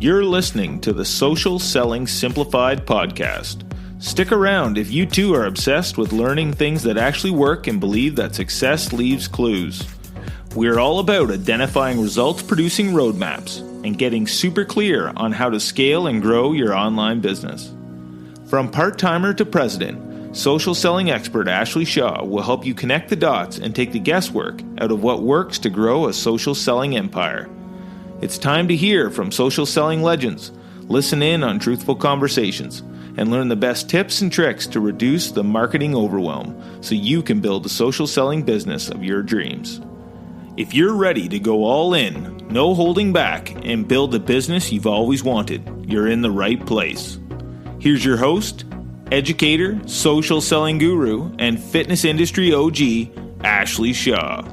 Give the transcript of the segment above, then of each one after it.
You're listening to the Social Selling Simplified podcast. Stick around if you too are obsessed with learning things that actually work and believe that success leaves clues. We're all about identifying results-producing roadmaps and getting super clear on how to scale and grow your online business. From part-timer to president, social selling expert Ashley Shaw will help you connect the dots and take the guesswork out of what works to grow a social selling empire. It's time to hear from social selling legends, listen in on truthful conversations, and learn the best tips and tricks to reduce the marketing overwhelm so you can build the social selling business of your dreams. If you're ready to go all in, no holding back, and build the business you've always wanted, you're in the right place. Here's your host, educator, social selling guru, and fitness industry OG, Ashley Shaw.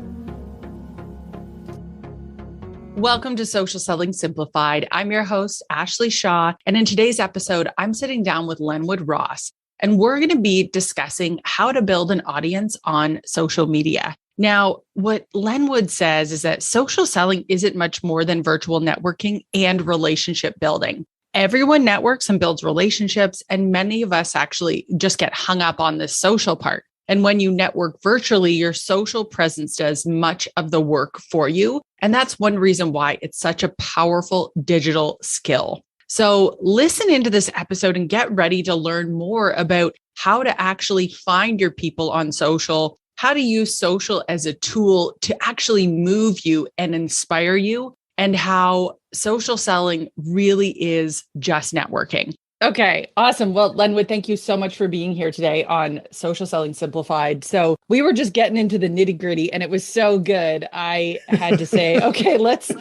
Welcome to Social Selling Simplified. I'm your host, Ashley Shaw. And in today's episode, I'm sitting down with Lenwood Ross, and we're going to be discussing how to build an audience on social media. Now, what Lenwood says is that social selling isn't much more than virtual networking and relationship building. Everyone networks and builds relationships, and many of us actually just get hung up on the social part. And when you network virtually, your social presence does much of the work for you. And that's one reason why it's such a powerful digital skill. So listen into this episode and get ready to learn more about how to actually find your people on social, how to use social as a tool to actually move you and inspire you, and how social selling really is just networking. Okay, awesome. Well, Lenwood, thank you so much for being here today on Social Selling Simplified. So we were just getting into the nitty-gritty and it was so good. I had to say, okay, let's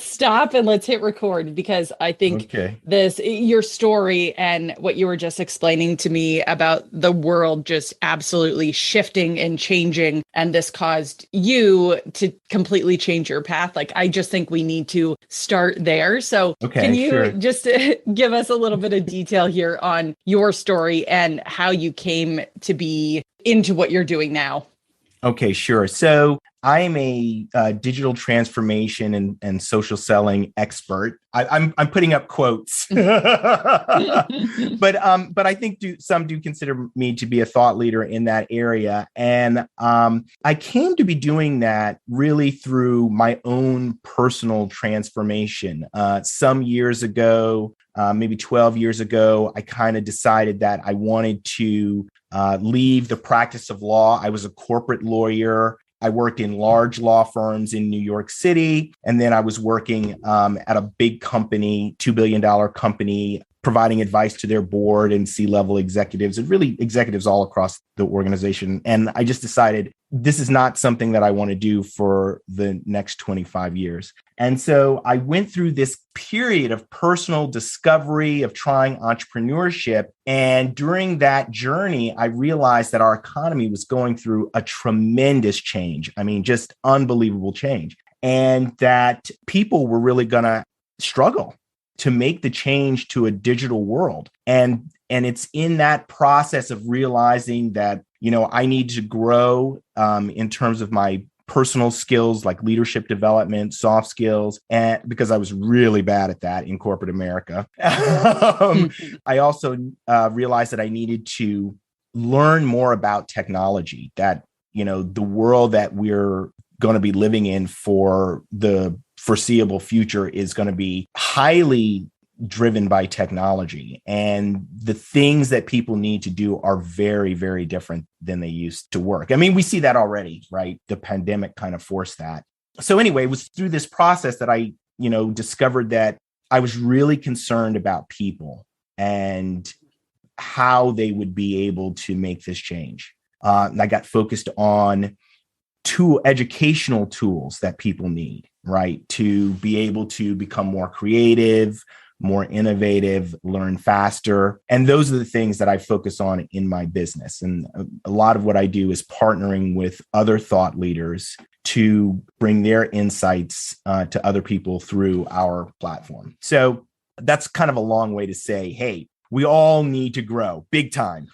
stop and let's hit record, because I think your story and what you were just explaining to me about the world just absolutely shifting and changing, and this caused you to completely change your path. Like, I just think we need to start there. So can you just give us a little bit of detail here on your story and how you came to be into what you're doing now? Okay, sure. So I'm a digital transformation and social selling expert. I'm putting up quotes, but I think some do consider me to be a thought leader in that area. And I came to be doing that really through my own personal transformation. Some years ago, maybe 12 years ago, I kind of decided that I wanted to leave the practice of law. I was a corporate lawyer. I worked in large law firms in New York City. And then I was working at a big company, $2 billion company, providing advice to their board and C-level executives, and really executives all across the organization. And I just decided this is not something that I want to do for the next 25 years. And so I went through this period of personal discovery, of trying entrepreneurship. And during that journey, I realized that our economy was going through a tremendous change. I mean, just unbelievable change. And that people were really going to struggle to make the change to a digital world. And it's in that process of realizing that, I need to grow in terms of my personal skills like leadership development, soft skills, and because I was really bad at that in corporate America. I also realized that I needed to learn more about technology, that, the world that we're going to be living in for the foreseeable future is going to be highly driven by technology. And the things that people need to do are very, very different than they used to work. I mean, we see that already, right? The pandemic kind of forced that. So anyway, it was through this process that I, discovered that I was really concerned about people and how they would be able to make this change. And I got focused on educational tools that people need, right? To be able to become more creative, more innovative, learn faster. And those are the things that I focus on in my business. And a lot of what I do is partnering with other thought leaders to bring their insights to other people through our platform. So that's kind of a long way to say, hey, we all need to grow big time.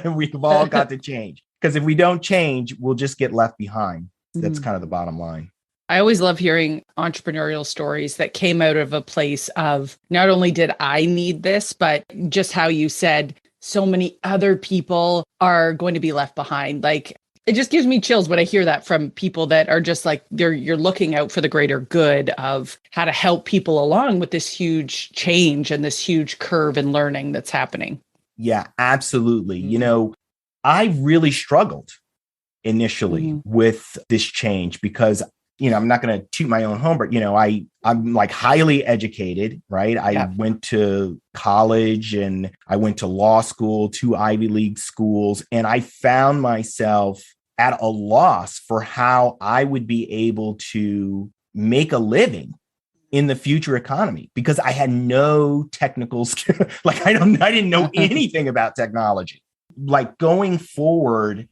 We've all got to change, because if we don't change, we'll just get left behind. That's kind of the bottom line. I always love hearing entrepreneurial stories that came out of a place of not only did I need this, but just how you said so many other people are going to be left behind. Like, it just gives me chills when I hear that from people that are just like, you're looking out for the greater good of how to help people along with this huge change and this huge curve in learning that's happening. Yeah, absolutely. I really struggled initially with this change because, I'm not going to toot my own horn, but, I'm like highly educated, right? I went to college and I went to law school, 2 Ivy League schools, and I found myself at a loss for how I would be able to make a living in the future economy because I had no technical skill. Like I didn't know anything about technology. Like going forward,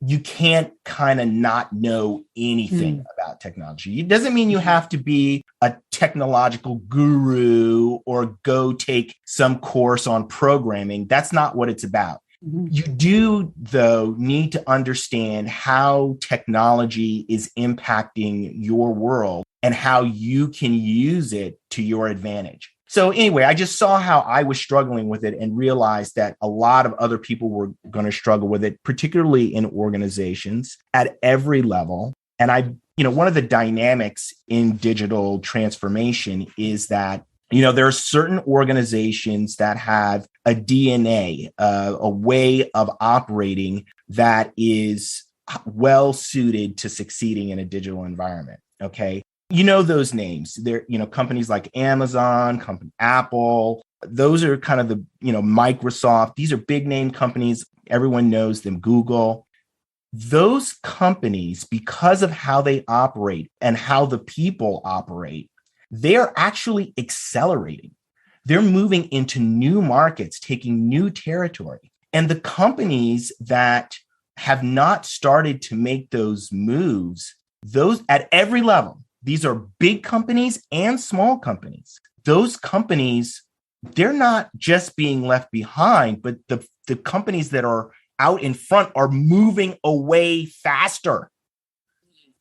you can't kind of not know anything about technology. It doesn't mean you have to be a technological guru or go take some course on programming. That's not what it's about. You do, though, need to understand how technology is impacting your world and how you can use it to your advantage. So anyway, I just saw how I was struggling with it and realized that a lot of other people were going to struggle with it, particularly in organizations at every level. And one of the dynamics in digital transformation is that, there are certain organizations that have a DNA, a way of operating that is well suited to succeeding in a digital environment. Okay. Those names. They're, companies like Amazon, Apple. Those are kind of the, Microsoft. These are big name companies. Everyone knows them. Google. Those companies, because of how they operate and how the people operate, they're actually accelerating. They're moving into new markets, taking new territory. And the companies that have not started to make those moves, those at every level, these are big companies and small companies. Those companies, they're not just being left behind, but the companies that are out in front are moving away faster.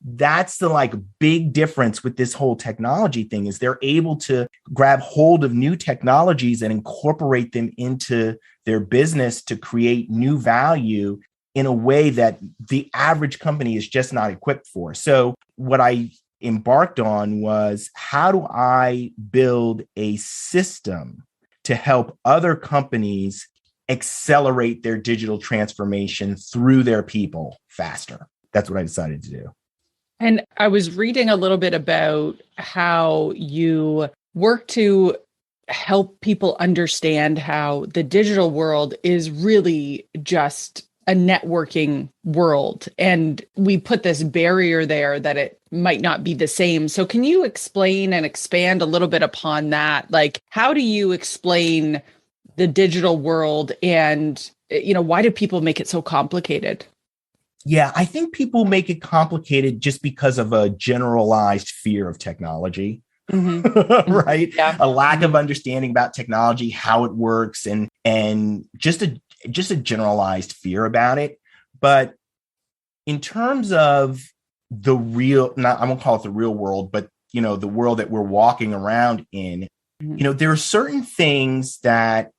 That's the big difference with this whole technology thing is they're able to grab hold of new technologies and incorporate them into their business to create new value in a way that the average company is just not equipped for. So what I embarked on was, how do I build a system to help other companies accelerate their digital transformation through their people faster? That's what I decided to do. And I was reading a little bit about how you work to help people understand how the digital world is really just a networking world. And we put this barrier there that it might not be the same. So can you explain and expand a little bit upon that? Like, how do you explain the digital world and, why do people make it so complicated? Yeah, I think people make it complicated just because of a generalized fear of technology, right? Yeah. A lack of understanding about technology, how it works, and just a generalized fear about it. But in terms of the real, I won't call it the real world, but the world that we're walking around in, there are certain things that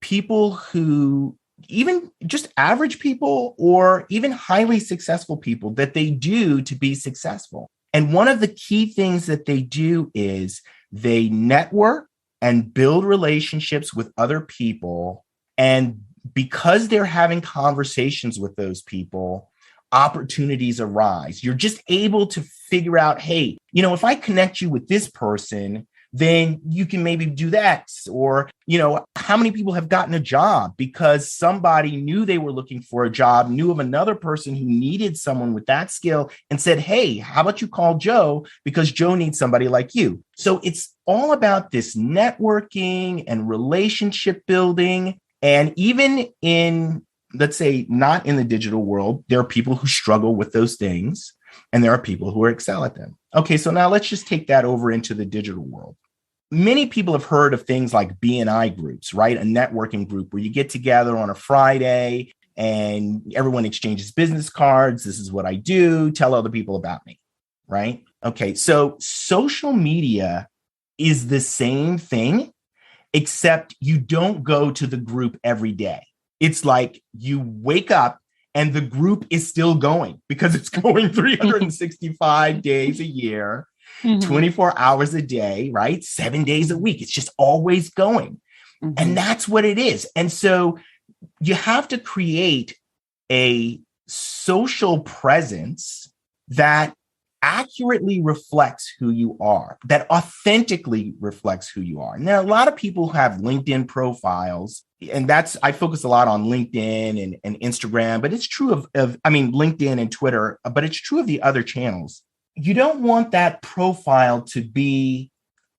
people who, even just average people or even highly successful people, that they do to be successful. And one of the key things that they do is they network and build relationships with other people. And because they're having conversations with those people, opportunities arise. You're just able to figure out, hey, if I connect you with this person, then you can maybe do that. Or, how many people have gotten a job because somebody knew they were looking for a job, knew of another person who needed someone with that skill and said, hey, how about you call Joe because Joe needs somebody like you. So it's all about this networking and relationship building. And even in, let's say, not in the digital world, there are people who struggle with those things and there are people who excel at them. Okay, so now let's just take that over into the digital world. Many people have heard of things like BNI groups, right? A networking group where you get together on a Friday and everyone exchanges business cards. This is what I do. Tell other people about me, right? Okay, so social media is the same thing, except you don't go to the group every day. It's like you wake up and the group is still going because it's going 365 days a year, 24 hours a day, right? 7 days a week. It's just always going. And that's what it is. And so you have to create a social presence that accurately reflects who you are, that authentically reflects who you are. Now, a lot of people have LinkedIn profiles, and I focus a lot on LinkedIn and Instagram, but it's true of LinkedIn and Twitter, but it's true of the other channels. You don't want that profile to be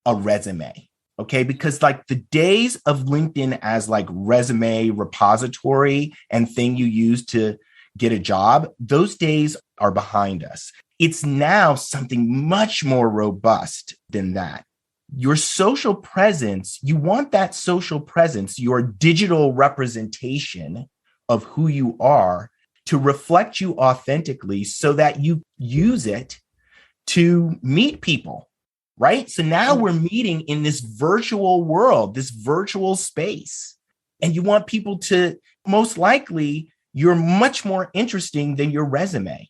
a resume. Okay, because like the days of LinkedIn as like resume repository and thing you use to get a job, those days are behind us. It's now something much more robust than that. Your social presence, you want that social presence, your digital representation of who you are to reflect you authentically so that you use it to meet people. Right? So now we're meeting in this virtual world, this virtual space. And you want people to, most likely, you're much more interesting than your resume.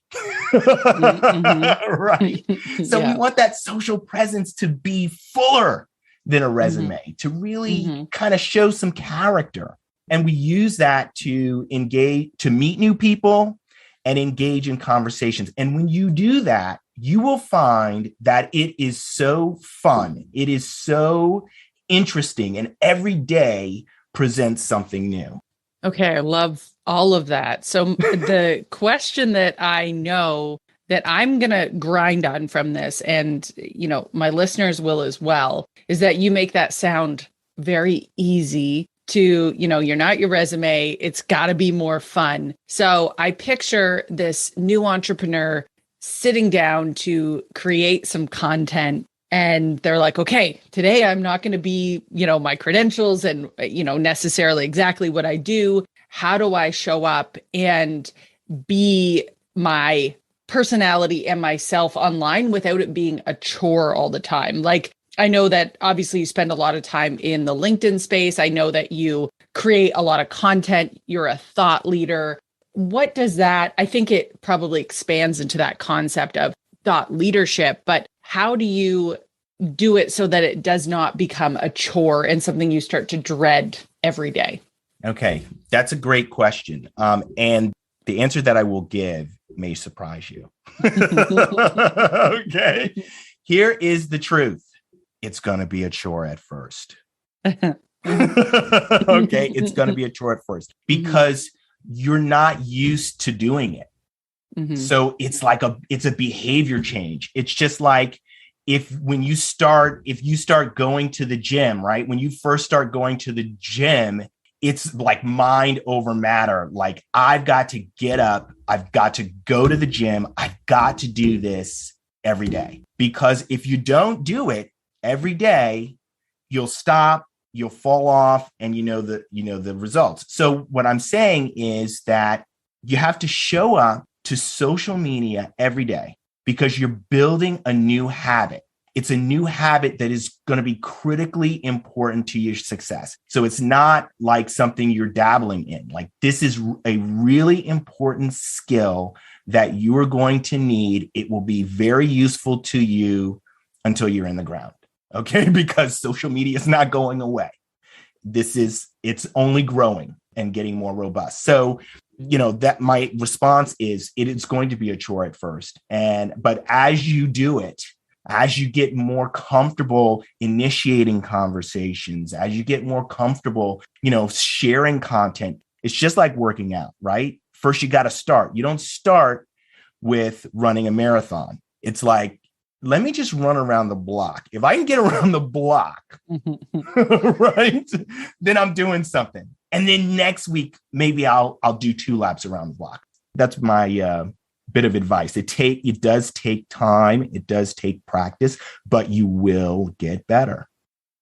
Right? So we want that social presence to be fuller than a resume, to really kind of show some character. And we use that to engage, to meet new people and engage in conversations. And when you do that, you will find that it is so fun. It is so interesting. And every day presents something new. Okay. I love all of that. So the question that I know that I'm going to grind on from this, and, you know, my listeners will as well, is that you make that sound very easy to, you know, you're not your resume. It's got to be more fun. So I picture this new entrepreneur sitting down to create some content, and they're like, okay, today I'm not going to be, you know, my credentials and, you know, necessarily exactly what I do. How do I show up and be my personality and myself online without it being a chore all the time? Like, I know that obviously you spend a lot of time in the LinkedIn space. I know that you create a lot of content. You're a thought leader. What does that, I think it probably expands into that concept of thought leadership, but how do you do it so that it does not become a chore and something you start to dread every day? Okay, that's a great question. And the answer that I will give may surprise you. Okay, here is the truth. It's going to be a chore at first. Okay, it's going to be a chore at first because you're not used to doing it. So it's like it's a behavior change. It's just like if you start going to the gym, right? When you first start going to the gym, it's like mind over matter. Like, I've got to get up. I've got to go to the gym. I've got to do this every day, because if you don't do it every day, you'll stop, you'll fall off, and you know the results. So what I'm saying is that you have to show up to social media every day because you're building a new habit. It's a new habit that is going to be critically important to your success. So it's not like something you're dabbling in. Like, this is a really important skill that you are going to need. It will be very useful to you until you're in the ground. Okay, because social media is not going away. It's only growing and getting more robust. So, that my response is it is going to be a chore at first. But as you do it, as you get more comfortable initiating conversations, as you get more comfortable, sharing content, it's just like working out, right? First, you got to start. You don't start with running a marathon. It's like, let me just run around the block. If I can get around the block, right, then I'm doing something. And then next week, maybe I'll do 2 laps around the block. That's my bit of advice. It does take time. It does take practice, but you will get better.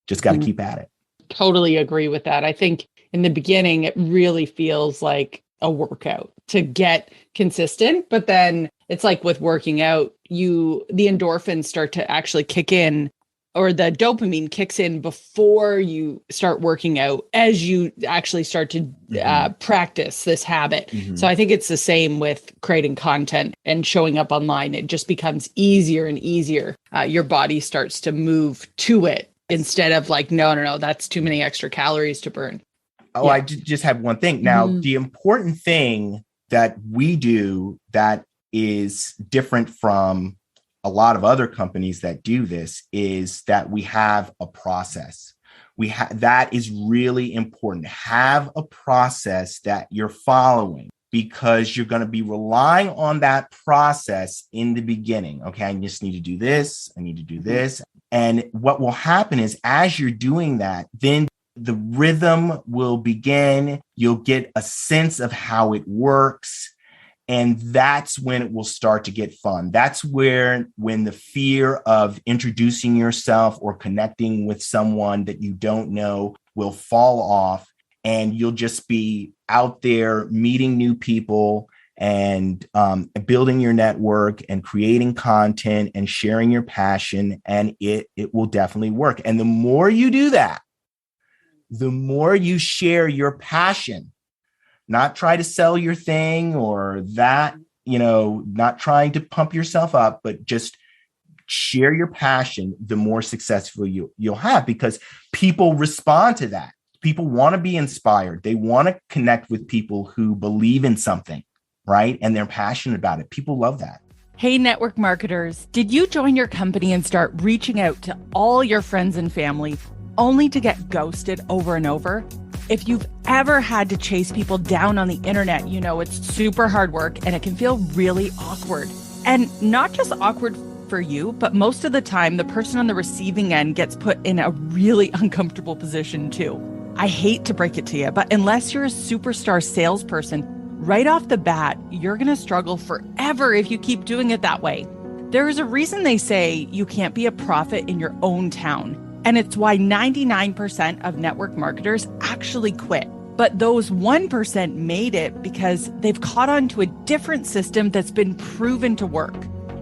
Just got to keep at it. Totally agree with that. I think in the beginning, it really feels like a workout to get consistent, but then it's like with working out, the endorphins start to actually kick in, or the dopamine kicks in before you start working out, as you actually start to practice this habit. So I think it's the same with creating content and showing up online. It just becomes easier and easier. Your body starts to move to it instead of like, no, that's too many extra calories to burn. Oh, yeah. I just have one thing. Now, the important thing that we do that is different from a lot of other companies that do this is that we have a process. That is really important. Have a process that you're following, because you're going to be relying on that process in the beginning. Okay, I just need to do this. I need to do this. And what will happen is, as you're doing that, then the rhythm will begin. You'll get a sense of how it works. And that's when it will start to get fun. That's when the fear of introducing yourself or connecting with someone that you don't know will fall off. And you'll just be out there meeting new people and building your network and creating content and sharing your passion. And it will definitely work. And the more you do that, the more you share your passion, not try to sell your thing or that, not trying to pump yourself up, but just share your passion, the more successful you'll have, because people respond to that. People want to be inspired. They want to connect with people who believe in something, right? And they're passionate about it. People love that. Hey, network marketers, did you join your company and start reaching out to all your friends and family only to get ghosted over and over? If you've ever had to chase people down on the internet, you know it's super hard work and it can feel really awkward. And not just awkward for you, but most of the time, the person on the receiving end gets put in a really uncomfortable position too. I hate to break it to you, but unless you're a superstar salesperson, right off the bat, you're going to struggle forever if you keep doing it that way. There is a reason they say you can't be a prophet in your own town. And it's why 99% of network marketers actually quit. But those 1% made it because they've caught on to a different system that's been proven to work.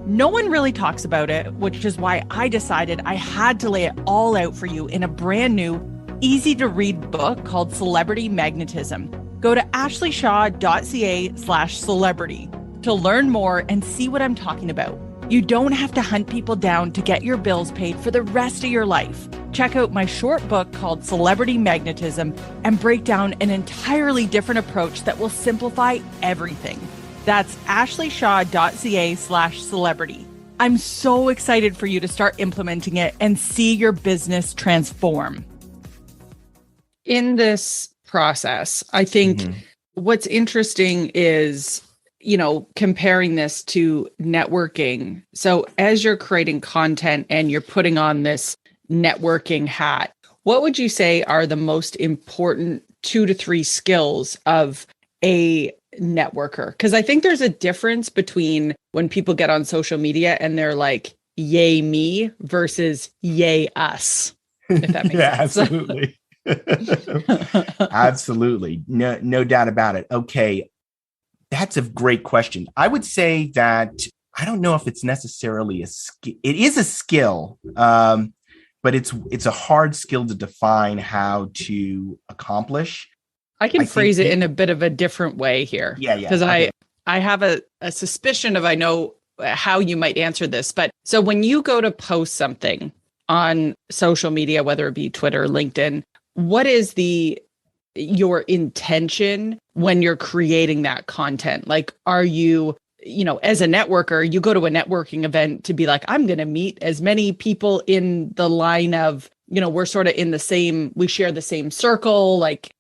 No one really talks about it, which is why I decided I had to lay it all out for you in a brand new, easy to read book called Celebrity Magnetism. Go to ashleyShaw.ca/celebrity to learn more and see what I'm talking about. You don't have to hunt people down to get your bills paid for the rest of your life. Check out my short book called Celebrity Magnetism and break down an entirely different approach that will simplify everything. That's ashleyShaw.ca/celebrity. I'm so excited for you to start implementing it and see your business transform. In this process, I think what's interesting is, comparing this to networking. So as you're creating content and you're putting on this networking hat, what would you say are the most important 2 to 3 skills of a networker? Because I think there's a difference between when people get on social media and they're like, yay me versus yay us, if that makes sense. Absolutely. Absolutely. No doubt about it. Okay. That's a great question. I would say that I don't know if it's necessarily a skill. It is a skill, but it's a hard skill to define how to accomplish. I can phrase it in a bit of a different way here. Yeah. Because I have a suspicion of I know how you might answer this. But so when you go to post something on social media, whether it be Twitter, LinkedIn, what is your intention when you're creating that content? Like, are you, as a networker, you go to a networking event to be like, I'm going to meet as many people in the line of, we're sort of we share the same circle, like,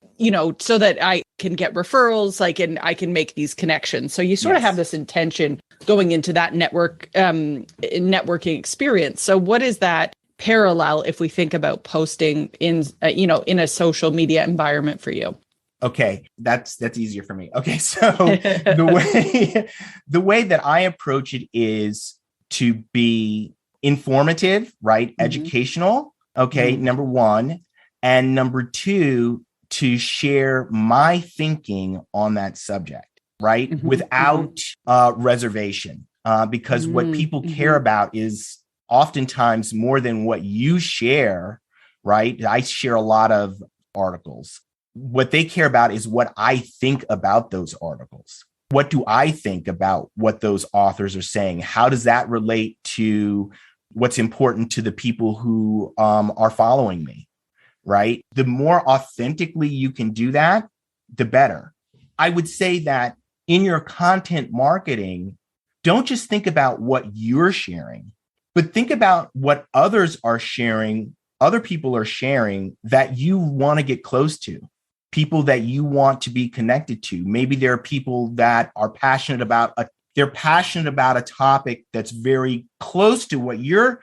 so that I can get referrals, and I can make these connections. So you sort of have this intention going into that networking experience. So what is that parallel if we think about posting in a social media environment for you? Okay, that's easier for me. Okay, so the way that I approach it is to be informative, right? Educational. Okay, number one, and number two, to share my thinking on that subject, right? Without reservation. because what people care about is oftentimes more than what you share, right? I share a lot of articles. What they care about is what I think about those articles. What do I think about what those authors are saying? How does that relate to what's important to the people who are following me, right? The more authentically you can do that, the better. I would say that in your content marketing, don't just think about what you're sharing, but think about what others are sharing, other people are sharing that you want to get close to, people that you want to be connected to. Maybe there are people that are passionate about a topic that's very close to what you're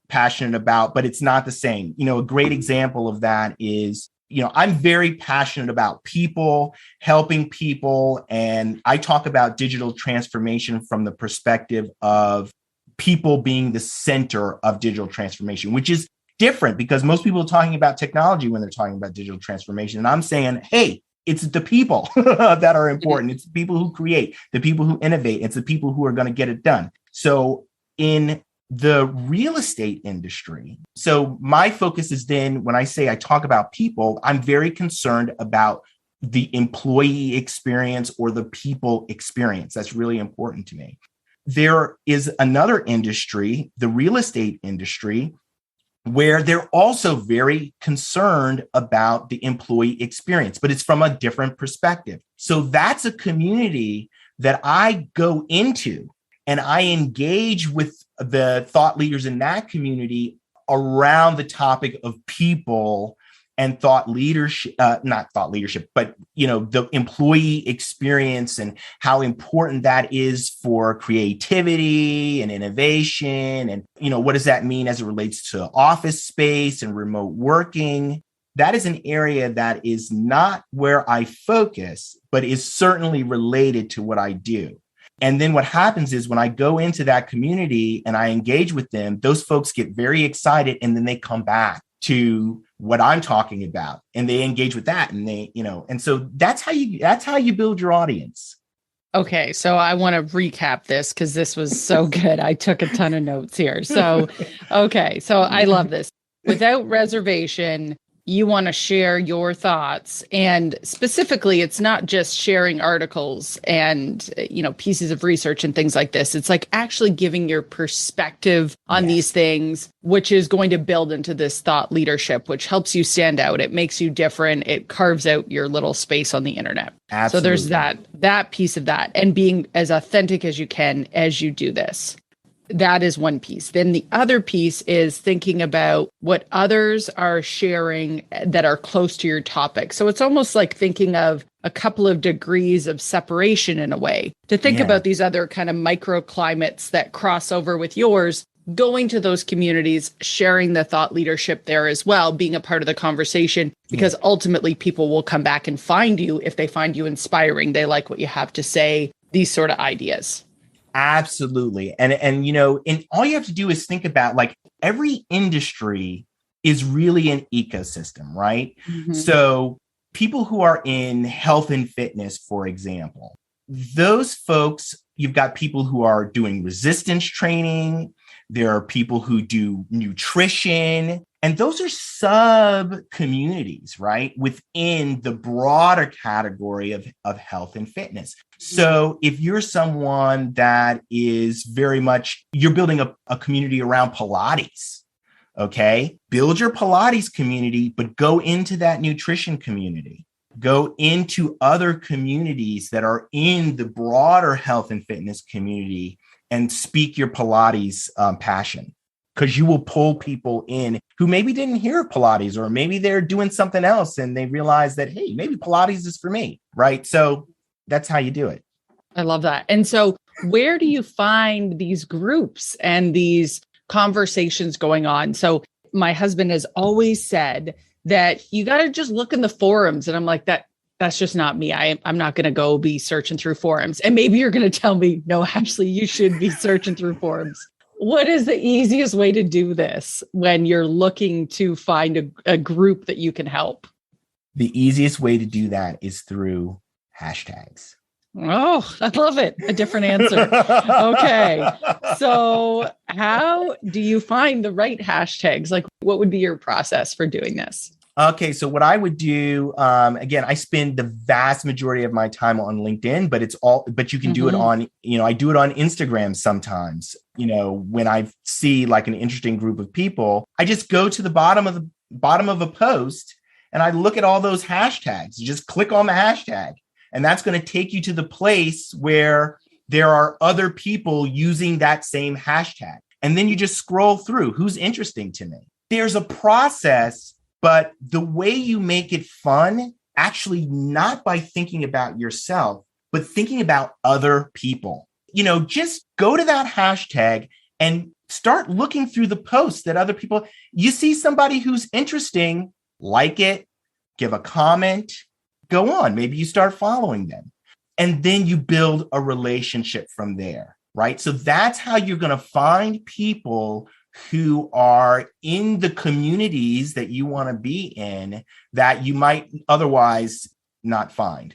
passionate about, but it's not the same. A great example of that is, I'm very passionate about people, helping people. And I talk about digital transformation from the perspective of people being the center of digital transformation, which is different because most people are talking about technology when they're talking about digital transformation. And I'm saying, hey, it's the people that are important. It's the people who create, the people who innovate. It's the people who are going to get it done. So in the real estate industry, so my focus is then when I say I talk about people, I'm very concerned about the employee experience or the people experience. That's really important to me. There is another industry, the real estate industry, where they're also very concerned about the employee experience, but it's from a different perspective. So that's a community that I go into and I engage with the thought leaders in that community around the topic of people and thought leadership, not thought leadership, but, the employee experience and how important that is for creativity and innovation. And, what does that mean as it relates to office space and remote working? That is an area that is not where I focus, but is certainly related to what I do. And then what happens is when I go into that community and I engage with them, those folks get very excited and then they come back to what I'm talking about and they engage with that. And they, and so that's how you build your audience. Okay. So I want to recap this because this was so good. I took a ton of notes here. So, okay. So I love this. Without reservation, you want to share your thoughts. And specifically, it's not just sharing articles and, pieces of research and things like this. It's like actually giving your perspective on these things, which is going to build into this thought leadership, which helps you stand out. It makes you different. It carves out your little space on the internet. Absolutely. So there's that piece of that and being as authentic as you can as you do this. That is one piece. Then the other piece is thinking about what others are sharing that are close to your topic. So it's almost like thinking of a couple of degrees of separation in a way to think about these other kind of microclimates that cross over with yours, going to those communities, sharing the thought leadership there as well, being a part of the conversation, because ultimately people will come back and find you if they find you inspiring. They like what you have to say, these sort of ideas. Absolutely. And all you have to do is think about like every industry is really an ecosystem, right? Mm-hmm. So people who are in health and fitness, for example, those folks, you've got people who are doing resistance training. There are people who do nutrition. And those are sub communities, right? Within the broader category of health and fitness. So if you're someone that is very much, you're building a community around Pilates, okay? Build your Pilates community, but go into that nutrition community. Go into other communities that are in the broader health and fitness community and speak your Pilates passion. Because you will pull people in who maybe didn't hear of Pilates, or maybe they're doing something else and they realize that, hey, maybe Pilates is for me, right? So that's how you do it. I love that. And so where do you find these groups and these conversations going on? So my husband has always said that you got to just look in the forums. And I'm like, that's just not me. I'm not going to go be searching through forums. And maybe you're going to tell me, no, Ashley, you should be searching through forums. What is the easiest way to do this when you're looking to find a group that you can help? The easiest way to do that is through hashtags. Oh, I love it. A different answer. Okay. So how do you find the right hashtags? Like, what would be your process for doing this? Okay, so what I would do, again, I spend the vast majority of my time on LinkedIn, but you can do it on, I do it on Instagram sometimes. When I see like an interesting group of people, I just go to the bottom of a post and I look at all those hashtags. You just click on the hashtag, and that's going to take you to the place where there are other people using that same hashtag. And then you just scroll through who's interesting to me. There's a process. But the way you make it fun, actually not by thinking about yourself, but thinking about other people. Just go to that hashtag and start looking through the posts that other people, you see somebody who's interesting, like it, give a comment, go on. Maybe you start following them. And then you build a relationship from there, right? So that's how you're going to find people who are in the communities that you want to be in that you might otherwise not find.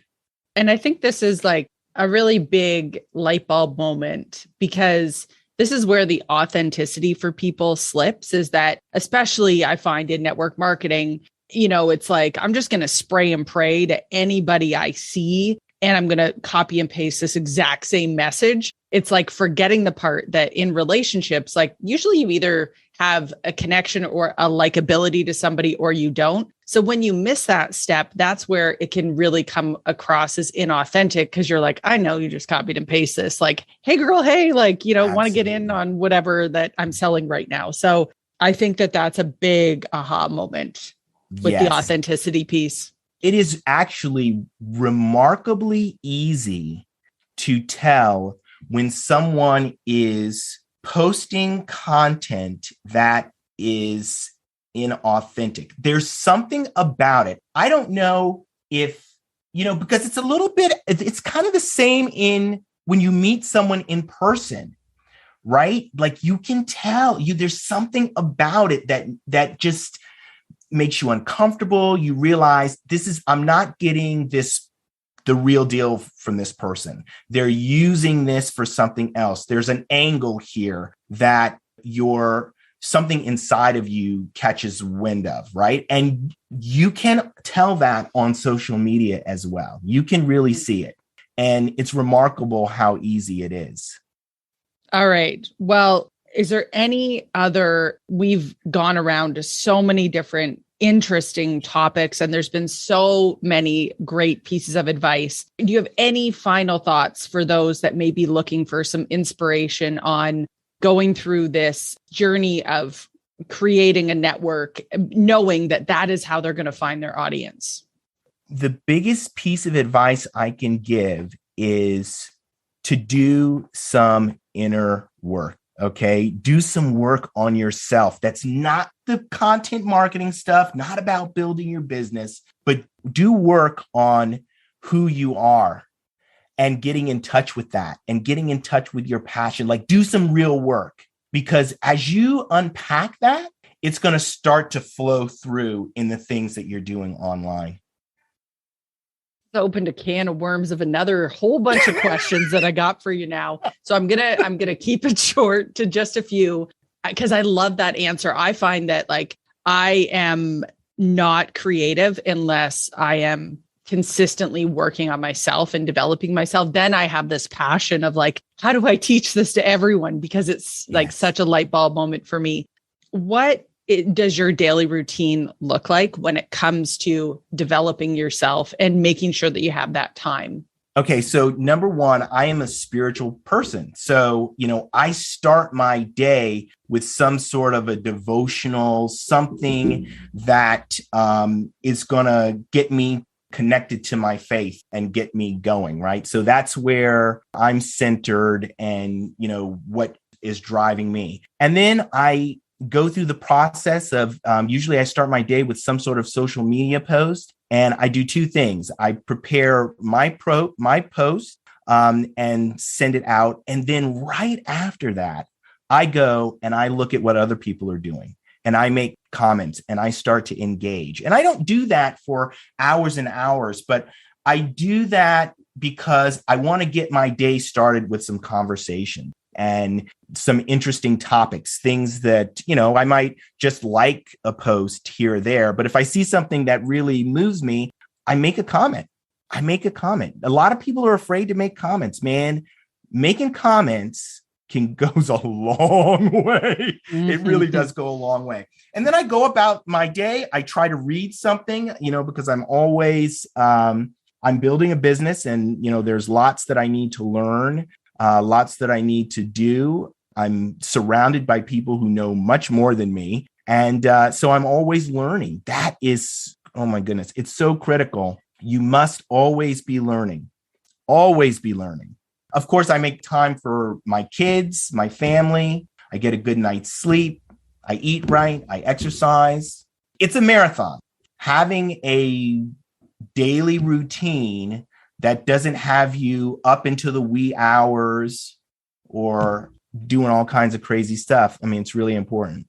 And I think this is like a really big light bulb moment, because this is where the authenticity for people slips, is that, especially I find in network marketing, it's like, I'm just going to spray and pray to anybody I see, and I'm going to copy and paste this exact same message. It's like forgetting the part that in relationships, like usually you either have a connection or a likability to somebody or you don't. So when you miss that step, that's where it can really come across as inauthentic, because you're like, I know you just copied and paste this. Like, hey girl, hey, like, want to get in on whatever that I'm selling right now. So I think that that's a big aha moment with the authenticity piece. It is actually remarkably easy to tell when someone is posting content that is inauthentic. There's something about it. I don't know if, because it's kind of the same in when you meet someone in person, right? Like you can tell there's something about it that just makes you uncomfortable. You realize I'm not getting the real deal from this person. They're using this for something else. There's an angle here that something inside of you catches wind of, right? And you can tell that on social media as well. You can really see it. And it's remarkable how easy it is. All right. Well, is there any other, we've gone around to so many different interesting topics, and there's been so many great pieces of advice. Do you have any final thoughts for those that may be looking for some inspiration on going through this journey of creating a network, knowing that that is how they're going to find their audience? The biggest piece of advice I can give is to do some inner work. Okay, do some work on yourself. That's not the content marketing stuff, not about building your business, but do work on who you are and getting in touch with that and getting in touch with your passion. Like, do some real work, because as you unpack that, it's going to start to flow through in the things that you're doing online. Opened a can of worms of another whole bunch of questions that I got for you now. So I'm gonna keep it short to just a few, because I love that answer. I find that like I am not creative unless I am consistently working on myself and developing myself. Then I have this passion of like, how do I teach this to everyone? Because it's like such a light bulb moment for me. What does your daily routine look like when it comes to developing yourself and making sure that you have that time? Okay. So number one, I am a spiritual person. So, I start my day with some sort of a devotional, something that is going to get me connected to my faith and get me going. Right. So that's where I'm centered and, what is driving me. And then I go through the process of usually I start my day with some sort of social media post, and I do two things. I prepare my post and send it out. And then right after that, I go and I look at what other people are doing and I make comments and I start to engage. And I don't do that for hours and hours, but I do that because I want to get my day started with some conversation and some interesting topics, things that, I might just like a post here or there. But if I see something that really moves me, I make a comment. A lot of people are afraid to make comments, man. Making comments goes a long way. It really does go a long way. And then I go about my day. I try to read something, because I'm always, I'm building a business and, there's lots that I need to learn, lots that I need to do. I'm surrounded by people who know much more than me. And so I'm always learning. That is, oh my goodness, it's so critical. You must always be learning, always be learning. Of course, I make time for my kids, my family. I get a good night's sleep. I eat right. I exercise. It's a marathon. Having a daily routine that doesn't have you up into the wee hours or doing all kinds of crazy stuff. I mean, it's really important.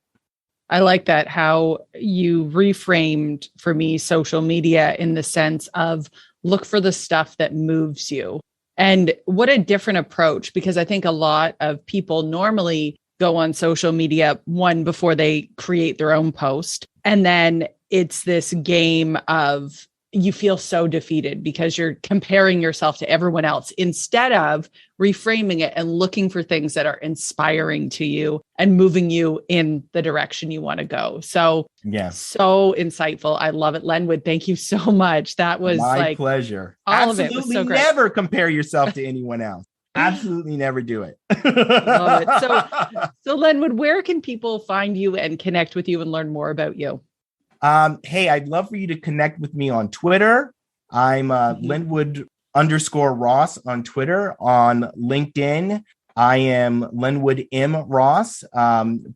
I like that, how you reframed for me social media in the sense of look for the stuff that moves you. And what a different approach, because I think a lot of people normally go on social media, one, before they create their own post. And then it's this game of you feel so defeated because you're comparing yourself to everyone else instead of reframing it and looking for things that are inspiring to you and moving you in the direction you want to go. So, so insightful. I love it. Lenwood, thank you so much. That was my pleasure. All Absolutely, of it was so great. Never compare yourself to anyone else. Absolutely never do it. Love it. So Lenwood, where can people find you and connect with you and learn more about you? Hey, I'd love for you to connect with me on Twitter. I'm Lenwood_Ross on Twitter. On LinkedIn, I am Lenwood M. Ross.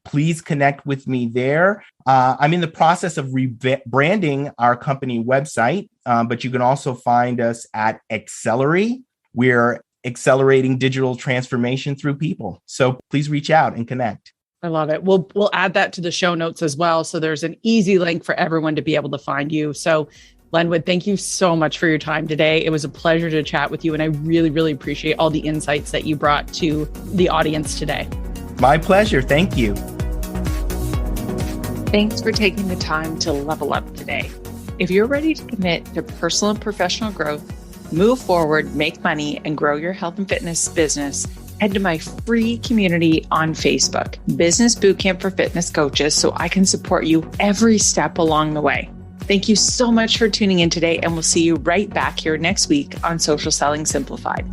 Please connect with me there. I'm in the process of rebranding our company website, but you can also find us at Accelerate. We're accelerating digital transformation through people. So please reach out and connect. I love it. We'll add that to the show notes as well. So there's an easy link for everyone to be able to find you. So Lenwood, thank you so much for your time today. It was a pleasure to chat with you. And I really, really appreciate all the insights that you brought to the audience today. My pleasure. Thank you. Thanks for taking the time to level up today. If you're ready to commit to personal and professional growth, move forward, make money, and grow your health and fitness business, head to my free community on Facebook, Business Bootcamp for Fitness Coaches, so I can support you every step along the way. Thank you so much for tuning in today, and we'll see you right back here next week on Social Selling Simplified.